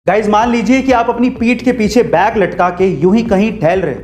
Guys मान लीजिए कि आप अपनी पीठ के पीछे बैग लटका के यूं ही कहीं टहल रहे,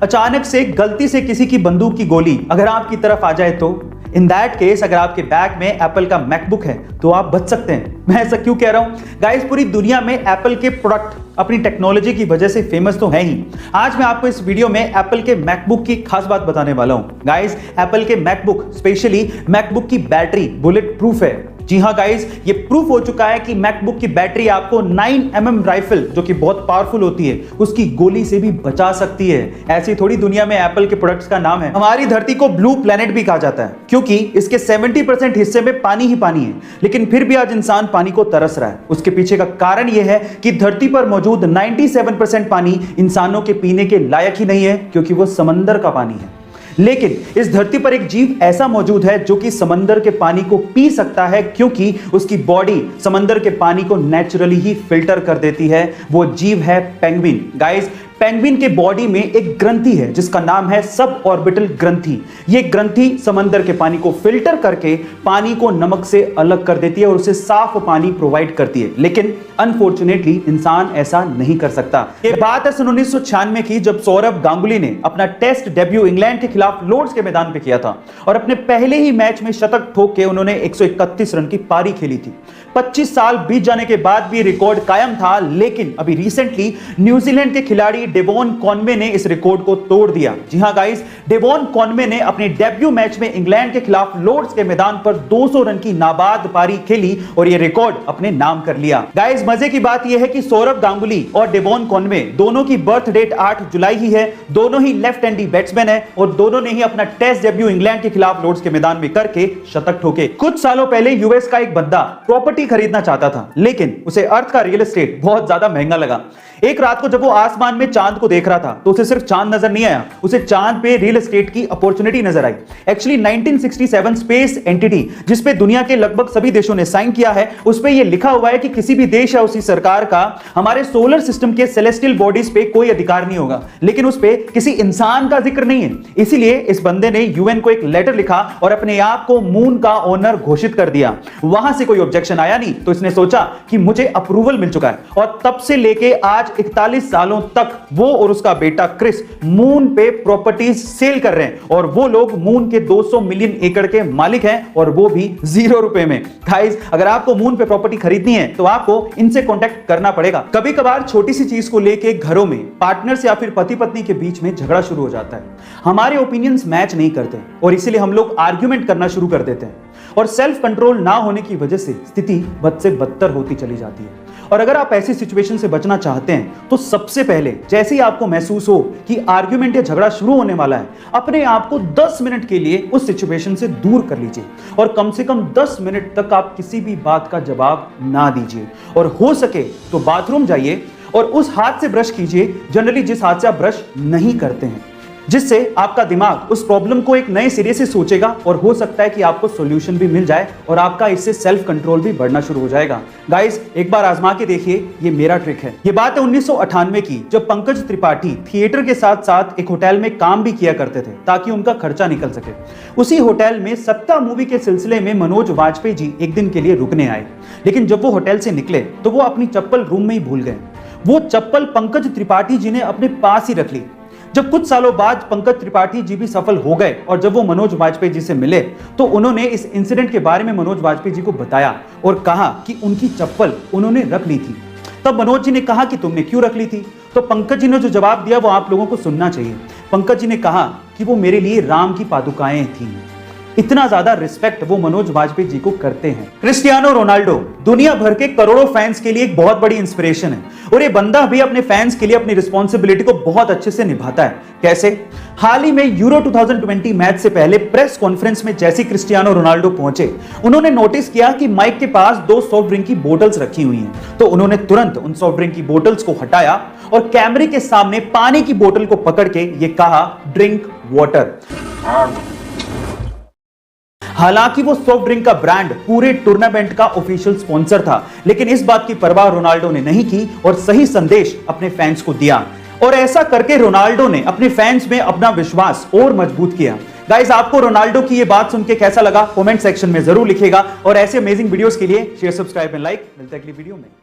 अचानक से गलती से किसी की बंदूक की गोली अगर आपकी तरफ आ जाए तो इन दैट केस अगर आपके बैग में एप्पल का मैकबुक है तो आप बच सकते हैं। मैं ऐसा क्यों कह रहा हूं गाइस, पूरी दुनिया में एप्पल के प्रोडक्ट अपनी टेक्नोलॉजी की वजह से फेमस तो है ही। आज मैं आपको इस वीडियो में एप्पल के मैकबुक की खास बात बताने वाला हूं। गाइस एप्पल के मैकबुक, स्पेशली मैकबुक की बैटरी बुलेट प्रूफ है। जी हाँ गाइस, ये प्रूफ हो चुका है कि मैकबुक की बैटरी आपको 9mm राइफल, जो कि बहुत पावरफुल होती है, उसकी गोली से भी बचा सकती है। ऐसी थोड़ी दुनिया में एप्पल के प्रोडक्ट्स का नाम है। हमारी धरती को ब्लू प्लेनेट भी कहा जाता है क्योंकि इसके 70% हिस्से में पानी ही पानी है, लेकिन फिर भी आज इंसान पानी को तरस रहा है। उसके पीछे का कारण यह है कि धरती पर मौजूद 97% पानी इंसानों के पीने के लायक ही नहीं है क्योंकि वो समंदर का पानी है। लेकिन इस धरती पर एक जीव ऐसा मौजूद है जो कि समंदर के पानी को पी सकता है क्योंकि उसकी बॉडी समंदर के पानी को नेचुरली ही फिल्टर कर देती है। वो जीव है पेंगुइन। गाइस पेंगुइन के बॉडी में एक ग्रंथि है जिसका नाम है सब ऑर्बिटल ग्रंथि। ये ग्रंथि समंदर के पानी को फिल्टर करके पानी को नमक से अलग कर देती है और उसे साफ पानी प्रोवाइड करती है। लेकिन अनफॉर्चुनेटली इंसान ऐसा नहीं कर सकता। ये बात है सन 1996 की, जब सौरभ गांगुली ने अपना टेस्ट डेब्यू इंग्लैंड के खिलाफ लॉर्ड्स के मैदान पे किया था और अपने पहले ही मैच में शतक ठोक के उन्होंने 131 रन की पारी खेली थी। 25 साल बीत जाने के बाद भी रिकॉर्ड कायम था, लेकिन अभी रिसेंटली न्यूजीलैंड के खिलाड़ी डेवॉन कॉनवे ने इस रिकॉर्ड को तोड़ दिया। जी हां गाइस, डेवॉन कॉनवे ने अपने डेब्यू मैच में इंग्लैंड के खिलाफ लॉर्ड्स के मैदान पर 200 रन की नाबाद पारी खेली और यह रिकॉर्ड अपने नाम कर लिया। गाइस मजे की बात यह है कि सौरभ गांगुली और डेवॉन कॉनवे दोनों की बर्थ डेट 8 जुलाई ही है। दोनों ही लेफ्ट हैंडी बैट्समैन है और दोनों ने ही अपना टेस्ट डेब्यू इंग्लैंड के खिलाफ लॉर्ड्स के मैदान में करके शतक ठोके। कुछ सालों पहले यूएस का एक बंदा प्रॉपर्टी खरीदना चाहता था, लेकिन उसे अर्थ का रियल एस्टेट बहुत ज्यादा महंगा लगा। एक रात को जब वो आसमान में चांद को देख रहा था तो उसे सिर्फ चांद नजर नहीं आया, उसे चांद पे रियल एस्टेट की अपॉर्चुनिटी नजर आई। एक्चुअली 1967 स्पेस एंटिटी, जिसपे दुनिया के लगभग सभी देशों ने साइन किया है, उस पे ये लिखा हुआ है कि किसी भी देश या उसी सरकार का हमारे सोलर सिस्टम के सेलेस्टियल बॉडीज पे कोई अधिकार नहीं होगा, लेकिन उस पे किसी इंसान का जिक्र नहीं है। इसीलिए इस बंदे ने यूएन को एक लेटर लिखा और अपने आप को मून का ओनर घोषित कर दिया। वहां से कोई ऑब्जेक्शन आया नहीं तो इसने सोचा कि मुझे अप्रूवल मिल चुका है, और तब से लेके आज 41 सालों तक वो और उसका बेटा क्रिस मून पे प्रॉपर्टीज सेल कर रहे हैं और वो लोग मून के 200 मिलियन एकड़ के मालिक हैं और वो भी 0 रुपए में। गाइस अगर आपको मून पे प्रॉपर्टी खरीदनी है तो आपको इनसे कांटेक्ट करना पड़ेगा। कभी कभार छोटी सी चीज को लेके घरों में पार्टनर्स या फिर पति पत्नी के बीच में झगड़ा शुरू हो जाता है। हमारे ओपिनियंस मैच नहीं करते और इसीलिए हम लोग आर्ग्यूमेंट करना शुरू कर देते हैं और सेल्फ कंट्रोल ना होने की वजह से स्थिति बद से बदतर होती चली जाती है। और अगर आप ऐसी सिचुएशन से बचना चाहते हैं तो सबसे पहले जैसे ही आपको महसूस हो कि आर्ग्यूमेंट या झगड़ा शुरू होने वाला है, अपने आप को 10 मिनट के लिए उस सिचुएशन से दूर कर लीजिए और कम से कम 10 मिनट तक आप किसी भी बात का जवाब ना दीजिए और हो सके तो बाथरूम जाइए और उस हाथ से ब्रश कीजिए जनरली जिस हाथ से आप ब्रश नहीं करते हैं, जिससे आपका दिमाग उस प्रॉब्लम को एक नए सिरे से सोचेगा और हो सकता है कि आपको सॉल्यूशन भी मिल जाए और आपका इससे सेल्फ कंट्रोल भी बढ़ना शुरू हो जाएगा। गाइस एक बार आजमा के देखिए, ये मेरा ट्रिक है। ये बात है 1998 की, जब पंकज त्रिपाठी थिएटर के साथ साथ एक होटल में काम भी किया करते थे ताकि उनका खर्चा निकल सके। उसी होटल में सत्ता मूवी के सिलसिले में मनोज वाजपेयी जी एक दिन के लिए रुकने आए, लेकिन जब वो होटल से निकले तो वो अपनी चप्पल रूम में ही भूल गए। वो चप्पल पंकज त्रिपाठी जी ने अपने पास ही रख ली। जब कुछ सालों बाद पंकज त्रिपाठी जी भी सफल हो गए और जब वो मनोज वाजपेयी जी से मिले तो उन्होंने इस इंसिडेंट के बारे में मनोज वाजपेयी जी को बताया और कहा कि उनकी चप्पल उन्होंने रख ली थी। तब मनोज जी ने कहा कि तुमने क्यों रख ली थी? तो पंकज जी ने जो जवाब दिया वो आप लोगों को सुनना चाहिए। पंकज जी ने कहा कि वो मेरे लिए राम की पादुकाएं थी। इतना ज्यादा रिस्पेक्ट वो मनोज वाजपेयी जी को करते हैं। क्रिस्टियानो रोनाल्डो दुनिया भर के करोड़ों फैंस के लिए एक बहुत बड़ी इंस्पिरेशन है और ये बंदा भी अपने फैंस के लिए अपनी रिस्पॉन्सिबिलिटी को बहुत अच्छे से निभाता है। कैसे? हाल ही में यूरो 2020 मैच से पहले प्रेस कॉन्फ्रेंस में जैसे क्रिस्टियानो रोनाल्डो पहुंचे, उन्होंने नोटिस किया कि माइक के पास 2 सॉफ्ट ड्रिंक की बोतल्स रखी हुई हैं। तो उन्होंने तुरंत उन सॉफ्ट ड्रिंक की बोतल्स को हटाया और कैमरे के सामने पानी की बोतल को पकड़ के ये कहा, ड्रिंक वाटर। हालांकि वो सॉफ्ट ड्रिंक का ब्रांड पूरे टूर्नामेंट का ऑफिशियल स्पॉन्सर था, लेकिन इस बात की परवाह रोनाल्डो ने नहीं की और सही संदेश अपने फैंस को दिया। और ऐसा करके रोनाल्डो ने अपने फैंस में अपना विश्वास और मजबूत किया। गाइस आपको रोनाल्डो की ये बात सुन के कैसा लगा कमेंट सेक्शन में जरूर लिखिएगा और ऐसे अमेजिंग वीडियोस के लिए शेयर, सब्सक्राइब एंड लाइक। मिलते हैं अगली वीडियो में।